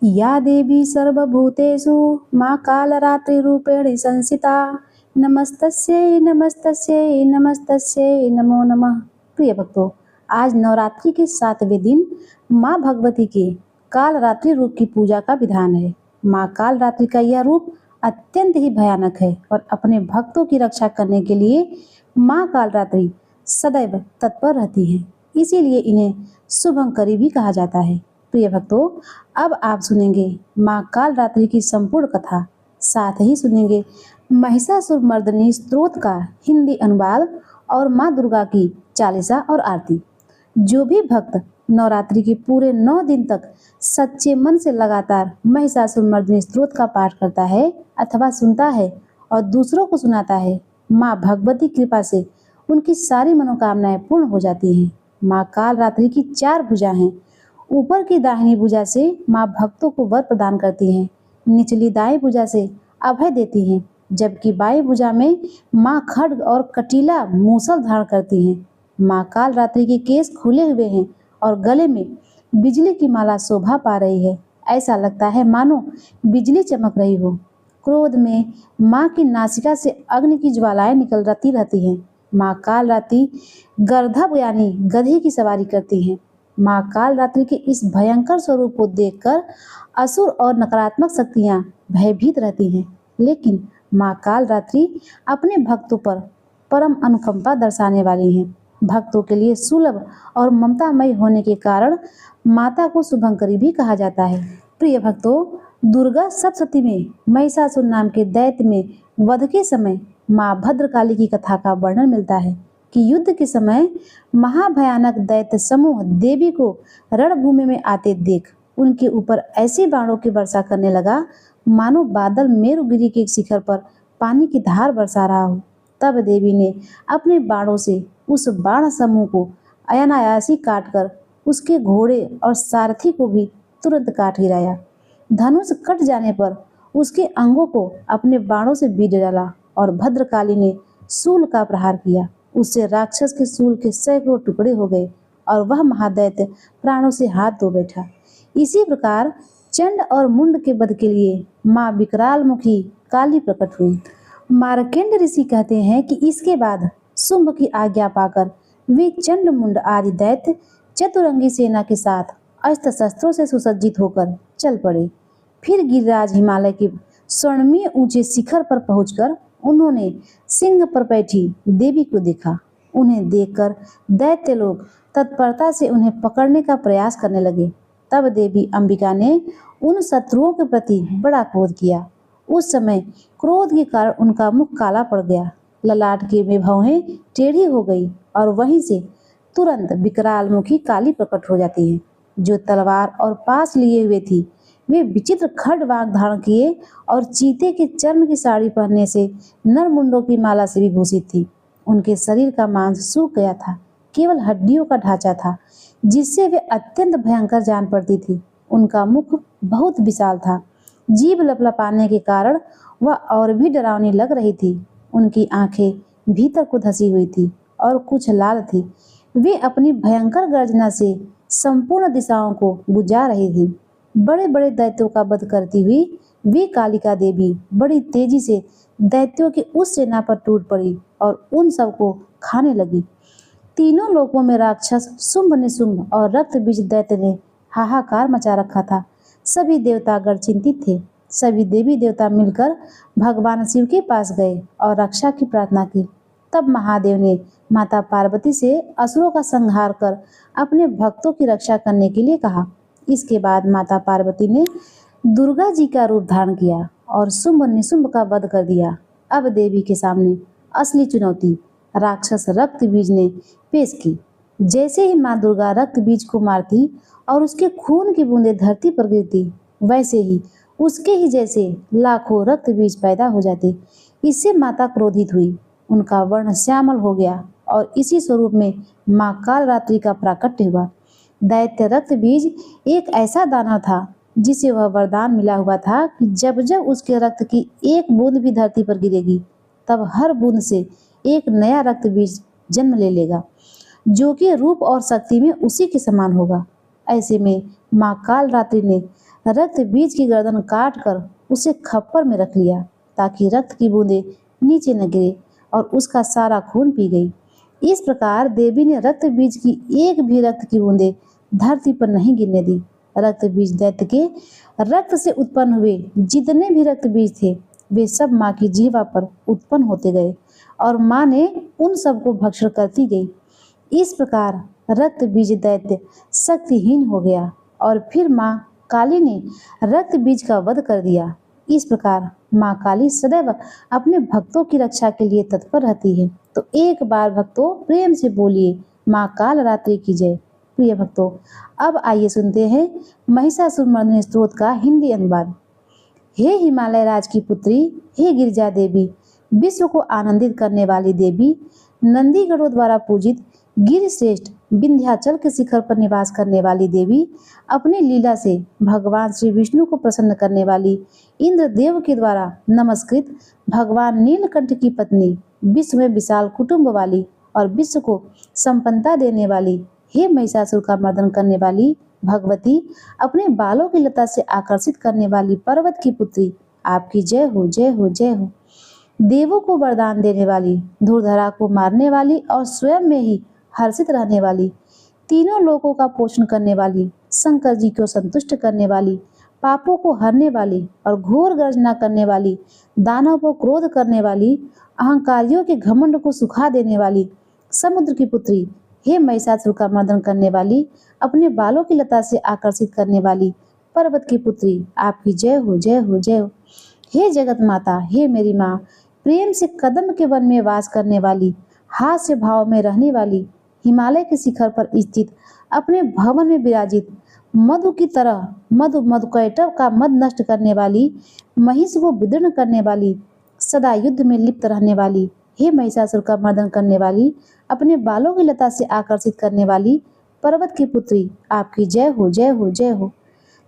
या देवी सर्वभूतेषु मां कालरात्रिरूपेण संस्थिता नमस्तस्यै नमस्तस्यै नमस्तस्यै नमो नमः। प्रिय भक्तों, आज नवरात्रि के 7वें दिन मां भगवती के कालरात्रि रूप की पूजा का विधान है। मां कालरात्रि का यह रूप अत्यंत ही भयानक है और अपने भक्तों की रक्षा करने के लिए मां कालरात्रि सदैव तत्पर रहती है। इसीलिए इन्हें शुभंकरी भी कहा जाता है। प्रिय भक्तों, अब आप सुनेंगे मां कालरात्रि की संपूर्ण कथा, साथ ही सुनेंगे महिषासुर मर्दिनी स्तोत्र का हिंदी अनुवाद और मां दुर्गा की चालीसा और आरती। जो भी भक्त नवरात्रि के पूरे 9 दिन तक सच्चे मन से लगातार महिषासुर मर्दिनी स्तोत्र का पाठ करता है अथवा सुनता है और दूसरों को सुनाता है, मां भगवती कृपा से उनकी सारी मनोकामनाएं पूर्ण हो जाती हैं। मां कालरात्रि की 4 भुजा हैं। ऊपर की दाहिनी भुजा से मां भक्तों को वर प्रदान करती हैं, निचली दाएं भुजा से अभय देती हैं, जबकि बाएं भुजा में मां खड्ग और कटीला मूसल धारण करती हैं। मां कालरात्रि के केस खुले हुए हैं और गले में बिजली की माला शोभा पा रही है। ऐसा लगता है मानो बिजली चमक रही हो। क्रोध में मां की नासिका से अग्नि की ज्वालाएं निकलती रहती हैं। मां कालरात्रि गर्दभ यानी गधे की सवारी करती हैं। मां कालरात्रि के इस भयंकर स्वरूप को देखकर असुर और नकारात्मक शक्तियां भयभीत रहती हैं, लेकिन मां कालरात्रि अपने भक्तों पर परम अनुकंपा दर्शाने वाली हैं। भक्तों के लिए सुलभ और ममतामयी होने के कारण माता को शुभंकरी भी कहा जाता है। प्रिय भक्तों, दुर्गा सप्तशती में महिषासुर नाम के दैत्य में वध के समय मां भद्रकाली की कथा का वर्णन मिलता है कि युद्ध के समय महाभयानक दैत्य समूह देवी को रणभूमि में आते देख उनके ऊपर ऐसे बाणों की वर्षा करने लगा मानो बादल मेरुगिरी के शिखर पर पानी की धार बरसा रहा हो। तब देवी ने अपने बाणों से उस बाण समूह को अनायासी काटकर उसके घोड़े और सारथी को भी तुरंत काट गिराया। धनुष कट जाने पर उसके अंगों को अपने बाणों से बीध डाला और भद्रकाली ने शूल का प्रहार किया। उससे राक्षस के शूल के सैकड़ों टुकड़े हो गए और वह महादैत्य प्राणों से हाथ धो बैठा। इसी प्रकार चंड और मुंड के वध के लिए मां विकराल मुखी काली प्रकट हुई। मार्कंड ऋषि कहते हैं कि इसके बाद शुंभ की आज्ञा पाकर वे चंड मुंड आदि दैत्य चतुरंगी सेना के साथ अस्त्र शस्त्रों से सुसज्जित होकर चल पड़े। फिर गिरिराज हिमालय के स्वर्णीय ऊंचे शिखर पर पहुंचकर उन्होंने सिंह पर बैठी देवी को देखा। उन्हें देखकर दैत्य लोग तत्परता से उन्हें पकड़ने का प्रयास करने लगे। तब देवी अंबिका ने उन शत्रुओं के प्रति बड़ा क्रोध किया। उस समय क्रोध के कारण उनका मुख काला पड़ गया, ललाट की भौहें टेढ़ी हो गई और वहीं से तुरंत विकराल मुखी काली प्रकट हो जाती है, जो तलवार और पास लिए हुए थी। वे विचित्र खड्ग धारण किए और चीते के चर्म की साड़ी पहनने से नरमुंडों की माला से विभूषित थी। उनके शरीर का मांस सूख गया था, केवल हड्डियों का ढांचा था, जिससे वे अत्यंत भयंकर जान पड़ती थी। उनका मुख बहुत विशाल था, जीभ लपलपाने के कारण वह और भी डरावनी लग रही थी। उनकी आंखें भीतर को धसी हुई थी और कुछ लाल थी। वे अपनी भयंकर गर्जना से संपूर्ण दिशाओं को बुझा रही थी। बड़े बड़े दैत्यों का वध करती हुई वे कालिका देवी बड़ी तेजी से दैत्यों की उस सेना पर टूट पड़ी और उन सबको खाने लगी। तीनों लोकों में राक्षस शुंभ निशुंभ और रक्त बीज दैत्य ने हाहाकार मचा रखा था। सभी देवतागण चिंतित थे। सभी देवी देवता मिलकर भगवान शिव के पास गए और रक्षा की प्रार्थना की। तब महादेव ने माता पार्वती से असुरों का संहार कर अपने भक्तों की रक्षा करने के लिए कहा। इसके बाद माता पार्वती ने दुर्गा जी का रूप धारण किया और शुंभ निशुंभ का वध कर दिया। अब देवी के सामने असली चुनौती राक्षस रक्त बीज ने पेश की। जैसे ही मां दुर्गा रक्त बीज को मारती और उसके खून की बूंदें धरती पर गिरती, वैसे ही उसके ही जैसे लाखों रक्त बीज पैदा हो जाते। इससे माता क्रोधित हुई, उनका वर्ण श्यामल हो गया और इसी स्वरूप में मां कालरात्रि का प्राकट्य हुआ। दैत्य रक्त बीज एक ऐसा दाना था जिसे वह वरदान मिला हुआ था कि जब जब उसके रक्त की एक बूंद भी धरती पर गिरेगी, तब हर बूंद से एक नया रक्त बीज जन्म ले लेगा, जो कि रूप और शक्ति में उसी के समान होगा। ऐसे में मां कालरात्रि ने रक्त बीज की गर्दन काट कर उसे खप्पर में रख लिया ताकि रक्त की बूंदें नीचे न गिरे और उसका सारा खून पी गई। इस प्रकार देवी ने रक्त बीज की एक भी रक्त की बूंदें धरती पर नहीं गिरने दी। रक्त बीज दैत्य के रक्त से उत्पन्न हुए जितने भी रक्त बीज थे वे सब माँ की जीवा पर उत्पन्न होते गए और माँ ने उन सबको भक्षण करती गई। इस प्रकार रक्त बीज दैत्य शक्तिहीन हो गया और फिर माँ काली ने रक्त बीज का वध कर दिया। इस प्रकार माँ काली सदैव अपने भक्तों की रक्षा के लिए तत्पर रहती है। तो एक बार भक्तों प्रेम से बोलिए माँ कालरात्रि की जय। प्रिय भक्तों, अब आइए सुनते हैं महिषासुर मर्दिनी स्तोत्र का हिंदी अनुवाद। हे हिमालय राज की पुत्री, हे गिरिजा देवी, विश्व को आनंदित करने वाली देवी, नंदीगणों द्वारा पूजित गिरिश्रेष्ठ विंध्याचल के शिखर पर निवास करने वाली देवी, अपनी लीला से भगवान श्री विष्णु को प्रसन्न करने वाली, इंद्रदेव के द्वारा नमस्कृत भगवान नीलकंठ की पत्नी, विश्व में विशाल कुटुंब वाली और विश्व को संपन्नता देने वाली, हे महिषासुर का मर्दन करने वाली भगवती, अपने बालों की लता से आकर्षित करने वाली पर्वत की पुत्री, आपकी जय हो, जय हो, जय हो। देवों को वरदान देने वाली, धूर्धरा को मारने वाली और स्वयं में ही हर्षित रहने वाली, तीनों लोगों का पोषण करने वाली, शंकर जी को संतुष्ट करने वाली, पापों को हरने वाली और घोर गर्जना करने वाली, दानव को क्रोध करने वाली, अहंकारियों के घमंड को सुखा देने वाली, समुद्र की पुत्री, हे महिषासुर का मर्दन करने वाली, अपने बालों की लता से आकर्षित करने वाली पर्वत की पुत्री, आपकी जय हो, जय हो, जय हो। हे जगत माता, हे मेरी माँ, प्रेम से कदम के वन में वास करने वाली, हास्य भाव में रहने वाली, हिमालय के शिखर पर स्थित, अपने भवन में विराजित, मधु की तरह मधुकैटव का मद नष्ट करने वाली, महिष को विदीर्ण करने वाली, सदा युद्ध में लिप्त रहने वाली, हे महिषासुर का मर्दन करने वाली, अपने बालों की लता से आकर्षित करने वाली पर्वत की पुत्री, आपकी जय हो, जय हो, जय हो।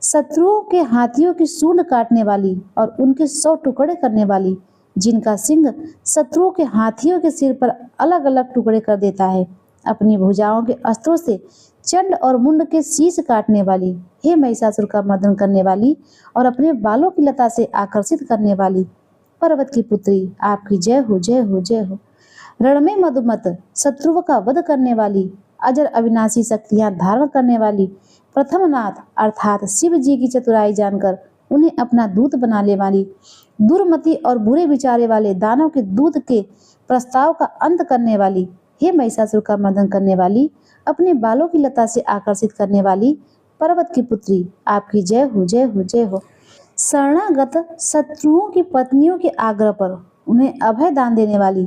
शत्रुओं के हाथियों की सूंड काटने वाली और उनके 100 टुकड़े करने वाली, जिनका सिंह शत्रुओं के हाथियों के सिर पर अलग अलग टुकड़े कर देता है, अपनी भुजाओं के अस्त्रों से चंड और मुंड के शीश काटने वाली, हे महिषासुर का मर्दन करने वाली और अपने बालों की लता से आकर्षित करने वाली पर्वत की पुत्री, आपकी जय हो, जय हो, जय हो। रण में मधुमत शत्रुओं का वध करने वाली, अजर अविनाशी शक्तियां धारण करने वाली, प्रथमनाथ अर्थात शिव जी की चतुराई जानकर उन्हें अपना दूत बनाने वाली, दुर्मति और बुरे विचारे वाले दानव के दूत के प्रस्ताव का अंत करने वाली, हे महिषासुर का मर्दन करने वाली, अपने बालों की लता से आकर्षित करने वाली पर्वत की पुत्री, आपकी जय हो, जय हो, जय हो। शरणागत शत्रुओं की पत्नियों के आग्रह पर उन्हें अभय दान देने वाली,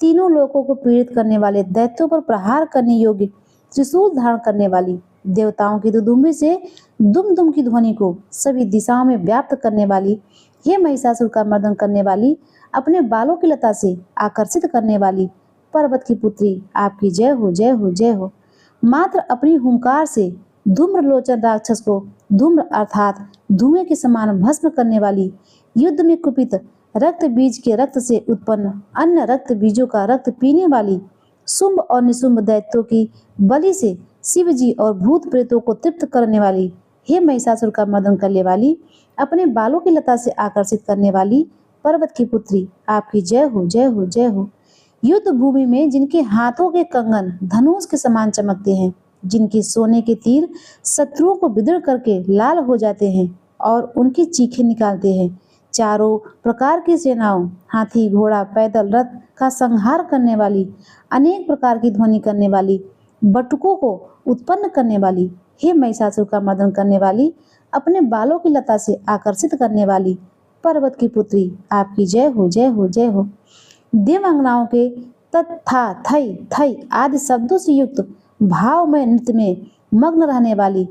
तीनों लोगों को पीड़ित करने वाले दैत्यों पर प्रहार करने योग्य त्रिशूल धारण करने वाली, देवताओं की दुदुम्बी से दुम दुम की ध्वनि को सभी दिशाओं में व्याप्त करने वाली, हे महिषासुर का मर्दन करने वाली, अपने बालों की लता से आकर्षित करने वाली पर्वत की पुत्री, आपकी जय हो, जय हो, जय हो। मात्र अपनी हुंकार से धूम्र लोचन राक्षस को धूम्र अर्थात धुएं के समान भस्म करने वाली, युद्ध में कुपित रक्त बीज के रक्त से उत्पन्न अन्य रक्त बीजों का रक्त पीने वाली, शुंभ और निशुंभ दैत्यों की बलि से शिव जी और भूत प्रेतों को तृप्त करने वाली, हे महिषासुर का मर्दन करने वाली, अपने बालों की लता से आकर्षित करने वाली पर्वत की पुत्री, आपकी जय हो, जय हो, जय हो। युद्ध भूमि में जिनके हाथों के कंगन धनुष के समान चमकते हैं, जिनके सोने के तीर शत्रुओं को विदीर्ण करके लाल हो जाते हैं और उनकी चीखें निकालते हैं, चारों प्रकार की सेनाओं हाथी घोड़ा पैदल रथ का संहार करने वाली, अनेक प्रकार की ध्वनि करने वाली, बटुकों को उत्पन्न करने वाली, हे महिषासुर का मर्दन करने वाली, अपने बालों की लता से आकर्षित करने वाली पर्वत की पुत्री, आपकी जय हो, जय हो, जय हो। देवांगनाओं के तथा थई थई आदि शब्दों से युक्त भावमय नृत्य में मग्न रहने वाली,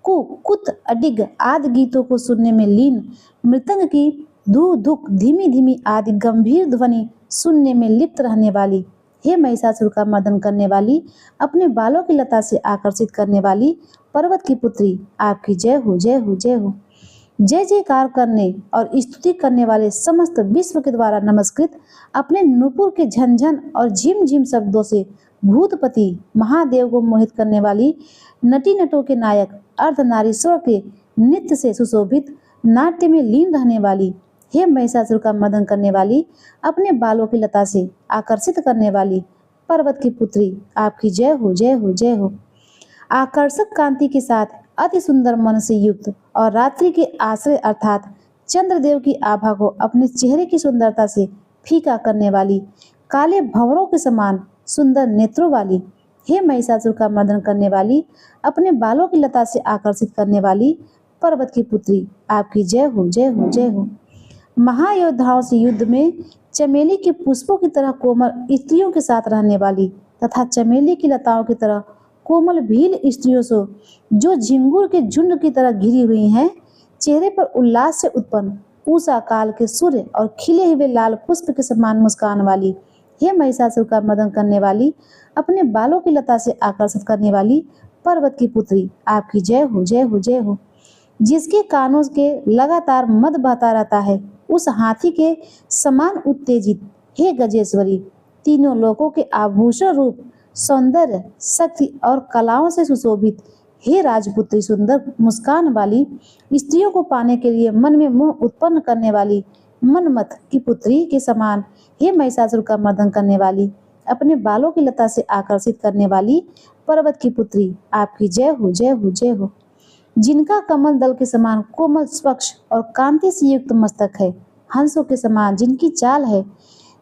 कु कुत अडिग आदि गीतों को सुनने में लीन, मृदंग की धू धुक धीमी धीमी आदि गंभीर ध्वनि सुनने में लिप्त रहने वाली, हे महिषासुर का मर्दन करने वाली, अपने बालों की लता से आकर्षित करने वाली पर्वत की पुत्री, आपकी जय हो, जय हो, जय हो। जय जयकार करने और स्तुति करने वाले समस्त विश्व के द्वारा नमस्कृत, अपने नूपुर के झनझन और झिम झिम शब्दों से भूतपति महादेव को मोहित करने वाली, नटी नटों के नायक अर्धनारीश्वर के नृत्य से सुशोभित, नाट्य में लीन रहने वाली, हे महिषासुर का मदन करने वाली, अपने बालों की लता से आकर्षित करने वाली पर्वत की पुत्री, आपकी जय हो, जय हो, जय हो। आकर्षक कांति के साथ अति सुंदर मन से युक्त और रात्रि के आश्रय अर्थात चंद्रदेव की आभा को अपने चेहरे की सुंदरता से फीका करने वाली, काले भंवरों के समान सुंदर नेत्रों वाली, हे महिषासुर का मर्दन करने वाली, अपने बालों की लता से आकर्षित करने वाली पर्वत की पुत्री, आपकी जय हो, जय हो, जय हो। महायोद्धाओं से युद्ध में चमेली के पुष्पों की तरह कोमल स्त्रियों के साथ रहने वाली तथा चमेली की लताओं की तरह कोमल भील स्त्रियों से जो झिंगुर के झुंड की तरह घिरी हुई हैं, चेहरे पर उल्लास से उत्पन्न उषा काल के सूर्य और खिले हुए लाल पुष्प के समान मुस्कान वाली, हे महिषासुर का मदन करने वाली, अपने बालों की लता से आकर्षित करने वाली पर्वत की पुत्री, आपकी जय हो, जय हो, जय हो। जिसके कानों के लगातार मद बहता रहता है, उस हाथी के समान उत्तेजित, हे गजेश्वरी, तीनों लोकों के आभूषण रूप सौंदर्य, शक्ति और कलाओं से सुशोभित, हे राजपुत्री, सुंदर मुस्कान वाली, स्त्रियों को पाने के लिए मन में मोह उत्पन्न करने वाली मनमथ की पुत्री के समान, हे महिषासुर का मर्दन करने वाली, अपने बालों की लता से आकर्षित करने वाली पर्वत की पुत्री, आपकी जय हो, जय हो, जय हो। जिनका कमल दल के समान कोमल स्वच्छ और कांति से युक्त मस्तक है, हंसों के समान जिनकी चाल है,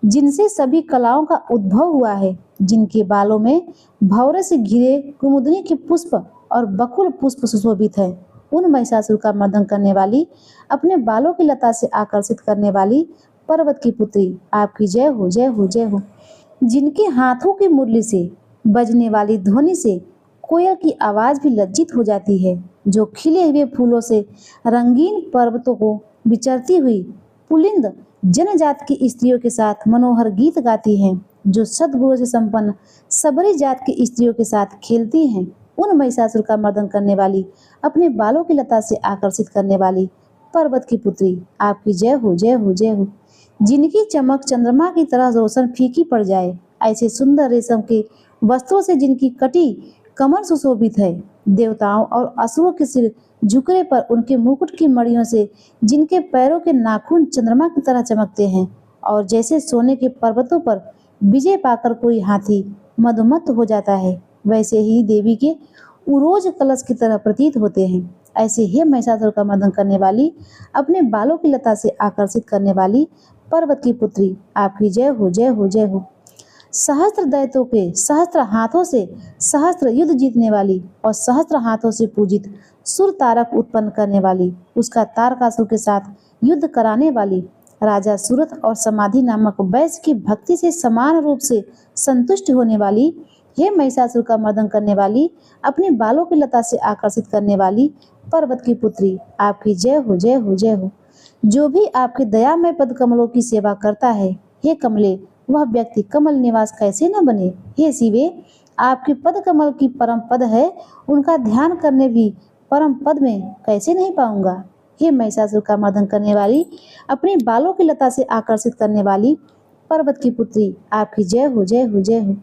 जिनसे सभी कलाओं का उद्भव हुआ है, जिनके बालों में भंवरे से घिरे कुमुदनी के पुष्प और बकुल पुष्प सुशोभित है, उन महिषासुर का मर्दन करने वाली, अपने बालों की लता से आकर्षित करने वाली पर्वत की पुत्री, आपकी जय हो, जय हो, जय हो। जिनके हाथों की मुरली से बजने वाली ध्वनि से कोयल की आवाज भी लज्जित हो जाती है, जो खिले हुए फूलों से रंगीन पर्वतों को विचरती हुई पुलिंद जनजात की स्त्रियों के साथ मनोहर गीत गाती हैं, जो सद्गुणों से संपन्न सबरी जात की स्त्रियों के साथ खेलती हैं, उन महिषासुर का मर्दन करने वाली, अपने बालों की लता से आकर्षित करने वाली पर्वत की पुत्री, आपकी जय हो, जय हो, जय हो। जिनकी चमक चंद्रमा की तरह रोशन फीकी पड़ जाए, ऐसे सुंदर रेशम के वस्त्रों से जिनकी कटी कमर सुशोभित है, देवताओं और असुरों के सिर झुकने पर उनके मुकुट की मड़ियों से जिनके पैरों के नाखून चंद्रमा की तरह चमकते हैं, और जैसे सोने के पर्वतों पर विजय पाकर कोई हाथी मदमत्त हो जाता है, वैसे ही देवी के उरोज कलश की तरह प्रतीत होते हैं, ऐसे ही महिषासुर का मर्दन करने वाली, अपने बालों की लता से आकर्षित करने वाली पर्वत की पुत्री, आपकी जय हो, जय हो, जय हो। सहस्त्र दैत्यों के सहस्त्र हाथों से सहस्त्र युद्ध जीतने वाली और सहस्त्र हाथों से पूजित सुर तारक उत्पन्न करने वाली, उसका तारकासुर के साथ युद्ध कराने वाली, राजा सूरत और समाधि नामक वैश्य की भक्ति से समान रूप से संतुष्ट होने वाली, हे महिषासुर का मर्दन करने वाली, अपने बालों की लता से आकर्षित करने वाली पर्वत की पुत्री, आपकी जय हो, जय हो, जय हो। जो भी आपके दयामय पद कमलों की सेवा करता है, हे कमले, वह व्यक्ति कमल निवास कैसे न बने, हे शिवे, आपके पद कमल की परम पद है, उनका ध्यान करने भी परम पद में कैसे नहीं पाऊंगा, हे महिषासुर का मर्दन करने वाली, अपने बालों की लता से आकर्षित करने वाली पर्वत की पुत्री, आपकी जय हो, जय हो, जय हो।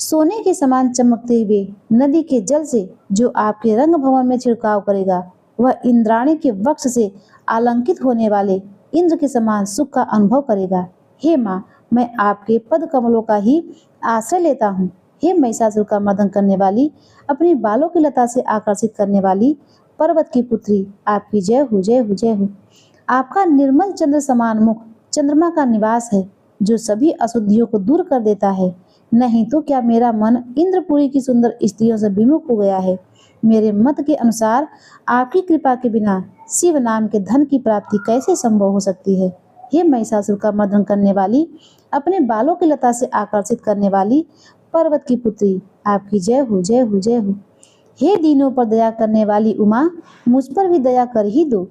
सोने के समान चमकते हुए नदी के जल से जो आपके रंग भवन में छिड़काव करेगा, वह इंद्राणी के वक्ष से आलंकित होने वाले इंद्र के समान सुख का अनुभव करेगा। हे माँ, मैं आपके पद कमलों का ही आश्रय लेता हूँ, हे महिषासुर का मर्दन करने वाली, अपनी बालों की लता से आकर्षित करने वाली पर्वत की पुत्री, आपकी जय हो, जय हो, जय हो। आपका निर्मल चंद्र समान मुख चंद्रमा का निवास है, जो सभी अशुद्धियों को दूर कर देता है। नहीं तो क्या मेरा मन इंद्रपुरी की सुंदर स्त्रियों से विमुख हो गया है। मेरे मत के अनुसार आपकी कृपा के बिना शिव नाम के धन की प्राप्ति कैसे संभव हो सकती है। हे महिषासुर का मर्दन करने वाली, अपने बालों की लता से आकर्षित करने वाली पर्वत की पुत्री, आपकी जय हो, जय हो, जय हो। हे दीनों पर दया करने वाली उमा, मुझ पर भी दया कर ही दो।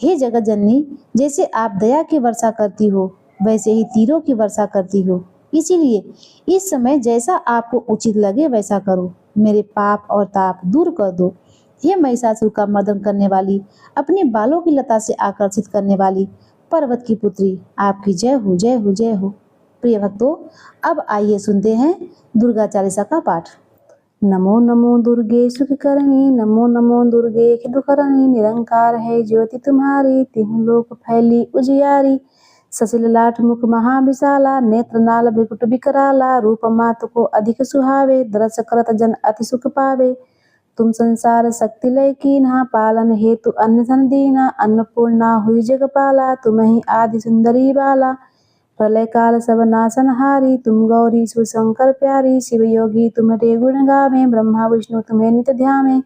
हे जगत जननी, जैसे आप दया की वर्षा करती हो, वैसे ही तीरों की वर्षा करती हो, इसीलिए इस समय जैसा आपको उचित लगे वैसा करो, मेरे पाप और ताप दूर कर दो। हे महिषासुर का मर्दन करने वाली, अपने बालों की लता से आकर्षित करने वाली पर्वत की पुत्री, आपकी जय हो, जय हो, जय हो। प्रिय भक्तों, अब आइए सुनते हैं दुर्गा चालीसा का पाठ। नमो नमो दुर्गे सुखकरणी, नमो नमो दुर्गे खिदुकरणी। निरंकार है ज्योति तुम्हारी, तिहु लोक फैली उजियारी। ससिल लाठ मुख महाविशाला, नेत्र नाल भृकुट विकराला। रूप मात को अधिक सुहावे, दरस करत जन अति सुख पावे। तुम संसार शक्ति लय कीन्हा, पालन हेतु अन्न धन दीना। अन्नपूर्णा हुई जगपाला, तुम ही आदि सुंदरी बाला। प्रलय काल सब नासनहारी, तुम गौरी शिव शंकर प्यारी। शिव योगी तुम्हारे गुण गावे, ब्रह्मा विष्णु तुम्हें नित ध्यावे।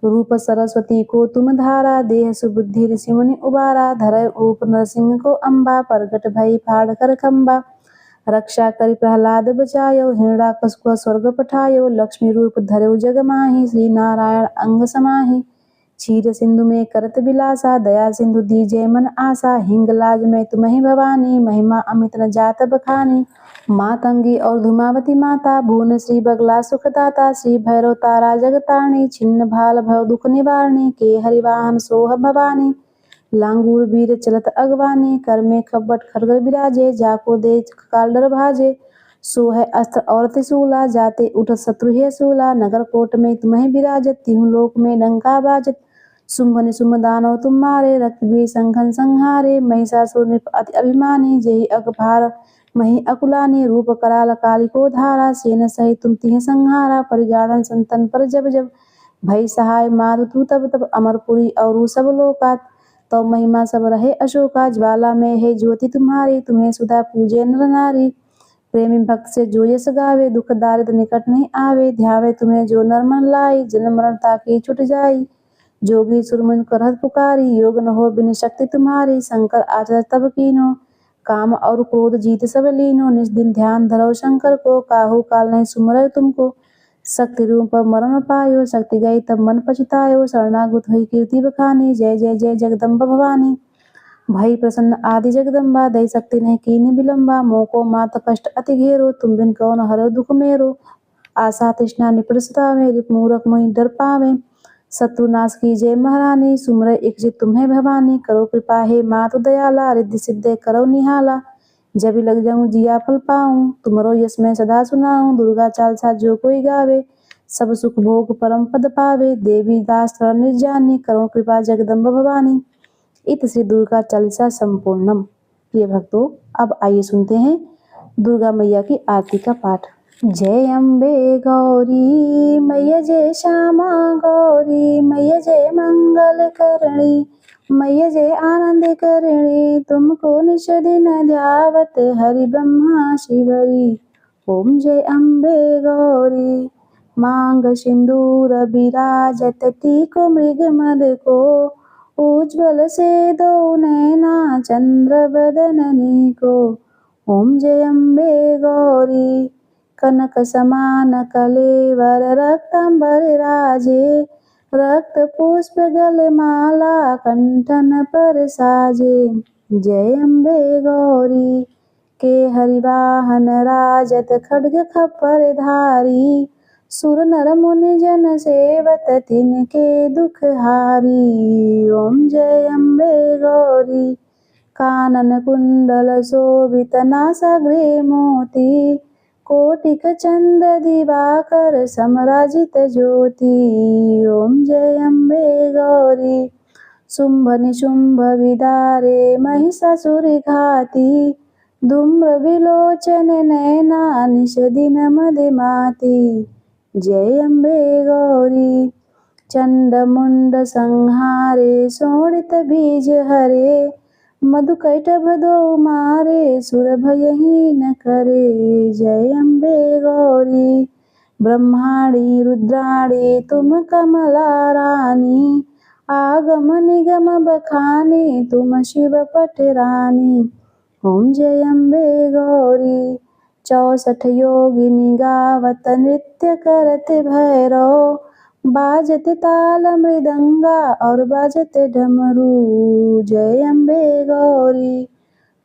रूप सरस्वती को तुम धारा, देह सुबुद्धि ऋषि मुनि उबारा। धरय ऊप नरसिंह को अम्बा, प्रगट भई फाड़ कर खम्बा। रक्षा करि प्रहलाद बचायो, हिरण्याकश को स्वर्ग पठायो। लक्ष्मी रूप धरऊ जग माहि, श्री नारायण अंग समाहि। क्षीर सिंधु में करत विलासा, दया सिंधु दीजे मन आशा। हिंगलाज में तुम्हि भवानी, महिमा अमित न जात बखानी। मातंगी और धूमावती माता, भुवन श्री बगला सुखदाता। श्री भैरव तारा जगतारणी, छिन्न भाल भव दुख निवारणी। के हरिवाहन सोह भवानी, लांगूर वीर चलत अगवानी। कर में खब्बट खड़ग बिराजे, जाको दे काल डर भाजे। सो है अस्त्र और त्रिशूला, जाते उठ शत्रु है सूला। नगर कोट में तुम्हें विराजत, तिहु लोक में डंका बाजत। शुंभ निशुंभ दानव तुम मारे, रक्त संघन संहारे। महिषासुर नृप अति अभिमानी, जेहि अगभार मही अकुलानी। रूप कराल कालिको धारा, सेन सहित तुम तिह संहारा। परिगाड़न संतन पर जब जब, भई सहाय मारु तू तब तब। अमरपुरी और सब लोकात, तो महिमा सब रहे अशोका। ज्वाला में है ज्योति तुम्हारी, तुम्हें सुधा पूजे नर नारी। प्रेमी भक्त से जो यश गावे, दुख दारिद्र निकट नहीं आवे। ध्यावे तुम्हें जो नर मन लाई, जन्म मरण ताकी छुट जाई। जोगी सुरमुन करहत पुकारी, योग न हो बिन शक्ति तुम्हारी। शंकर आचर तब कीनो, काम और क्रोध जीत सब लीनो। निज दिन ध्यान धरो शंकर को, काहू काल नहीं सुमरय तुमको। शक्ति रूप मरण पायो, शक्ति गई तब मन पछतायो। शरणागत हुई कीर्ति बखानी, जय जय जय जगदम्बा भवानी। भई प्रसन्न आदि जगदम्बा, दई शक्ति नहीं कीन्ही विलंबा। मोको मात कष्ट अति घेरो, तुम बिन कौन हरो दुख मेरो। आशा तृष्णा निपट सतावे, रिप मूरख मोहि डर पावे। शत्रु नाश की जय महारानी, सुमरय एक चित तुम्हें भवानी। करो कृपा हे मातु दयाला, रिद्धि सिद्धि करो निहाला। जब लग जाऊं जिया फल पाऊं, तुमरो यश मैं सदा सुनाऊं। दुर्गा चालीसा जो कोई गावे, सब सुख भोग परम पद पावे। देवी दास शरण निर्जानी, करो कृपा जगदम्बा भवानी। इत श्री दुर्गा चालीसा संपूर्णम। प्रिय भक्तों, अब आइए सुनते हैं दुर्गा मैया की आरती का पाठ। जय अम्बे गौरी मैया, जय श्यामा गौरी मैया, जय मंगल करणी मैया, जय आनंद करणी। तुमको निश दिन ध्यावत, हरि ब्रह्मा शिवरी। ओम जय अम्बे गौरी। मांग सिंदूर विराजत, टीको मृग मद को। उज्ज्वल से दो नैना, चंद्र बदननी को। ओम जय अम्बे गौरी। कनक समान कलेवर, रक्तांबर राजे। रक्त पुष्प गल माला, कंठन पर साजे। जय अम्बे गौरी। के हरिवाहन राजत, खड्ग खप्पर धारी। सुर नर मुनि जन सेवत, तिनके दुख हारी। ओम जय अम्बे गौरी। कानन कुंडल शोभित, नासाग्रे मोती। कोटिक चंद्र दिवाकर, समराजित ज्योति। ओम जय अम्बे गौरी। शुंभ निशुंभ विदारे, महिषासुर घाती। धूम्र विलोचन नैना, निश दिन मदमाती। जय अम्बे गौरी। चंड मुंड संहारे, शोणित बीज हरे। मधुकैटभ दो मारे, सुर भयहि न करे। जय अम्बे गौरी। ब्रह्माणी रुद्राणी, तुम कमला रानी। आगम निगम बखानी, तुम शिव पट रानी। ओम जय अम्बे गौरी। 64 योगिनी गावत, नृत्य करत भैरव। बाजत ताल मृदंगा, और बाजत डमरू। जय अम्बे गौरी।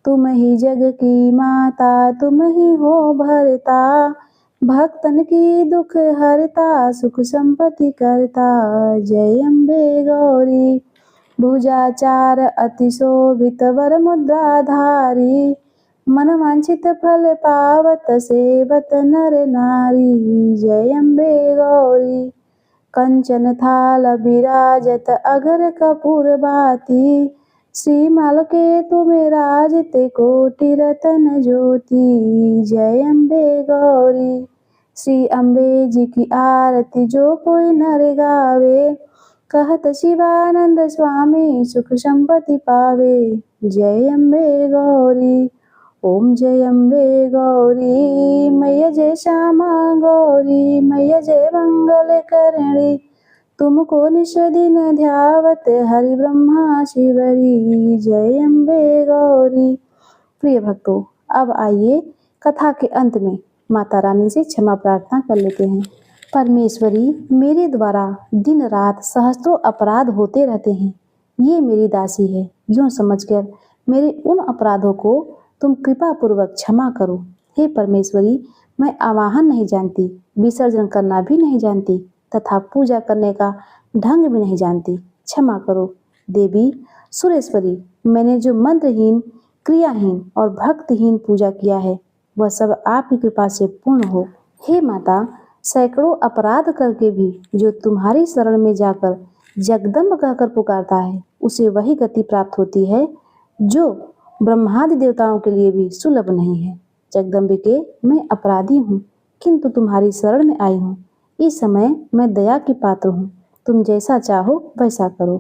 तुम ही जग की माता, तुम ही हो भरता। भक्तन की दुख हरता, सुख संपत्ति करता। जय अम्बे गौरी। भुजाचार अति शोभित, वर मुद्राधारी। मन वांछित फल पावत सेवत नर नारी। जय अम्बे गौरी। कंचन थाल बिराजत अगर कपूर बाती। श्री माल के तुम्हें राजते कोटि रतन ज्योति। जय अम्बे गौरी। श्री अम्बे जी की आरती जो कोई नर गावे। कहत शिवानंद स्वामी सुख संपत्ति पावे। जय अम्बे गौरी। ओम जय अम्बे गौरी। मैया जय श्यामा गौरी। मैया जय मंगल करणी। तुमको निश दिन ध्यावत हरि ब्रह्मा शिवरी। जय अम्बे गौरी। प्रिय भक्तों, अब आइए कथा के अंत में माता रानी से क्षमा प्रार्थना कर लेते हैं। परमेश्वरी, मेरे द्वारा दिन रात सहस्त्रों अपराध होते रहते हैं। ये मेरी दासी है, यूं समझकर मेरे उन अपराधों को तुम कृपा पूर्वक क्षमा करो। हे परमेश्वरी, मैं आवाहन नहीं जानती, विसर्जन करना भी नहीं जानती तथा पूजा करने का ढंग भी नहीं जानती, क्षमा करो। देवी सुरेश्वरी, मैंने जो मंत्रहीन, क्रियाहीन और भक्तिहीन पूजा किया है वह सब आपकी कृपा से पूर्ण हो। हे माता, सैकड़ों अपराध करके भी जो तुम्हारी शरण में जाकर जगदम्ब कहकर पुकारता है उसे वही गति प्राप्त होती है जो ब्रह्मादि देवताओं के लिए भी सुलभ नहीं है। जगदम्बिके, मैं अपराधी हूँ, किंतु तुम्हारी शरण में आई हूँ। इस समय मैं दया की पात्र हूँ, तुम जैसा चाहो वैसा करो।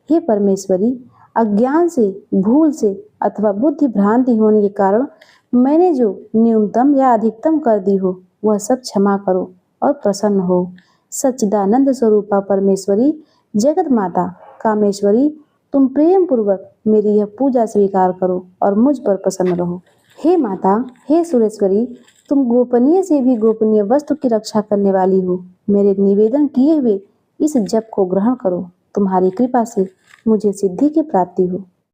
हे परमेश्वरी, अज्ञान से, भूल से अथवा बुद्धि भ्रांति होने के कारण मैंने जो न्यूनतम या अधिकतम कर दी हो वह सब क्षमा करो और प्रसन्न हो। सच्चिदानंद स्वरूपा परमेश्वरी, जगत माता कामेश्वरी, तुम प्रेम पूर्वक मेरी यह पूजा स्वीकार करो और मुझ पर प्रसन्न रहो। हे माता, हे सुरेश्वरी, तुम गोपनीय से भी गोपनीय वस्तु की रक्षा करने वाली हो। मेरे निवेदन किए हुए इस जप को ग्रहण करो। तुम्हारी कृपा से मुझे सिद्धि की प्राप्ति हो।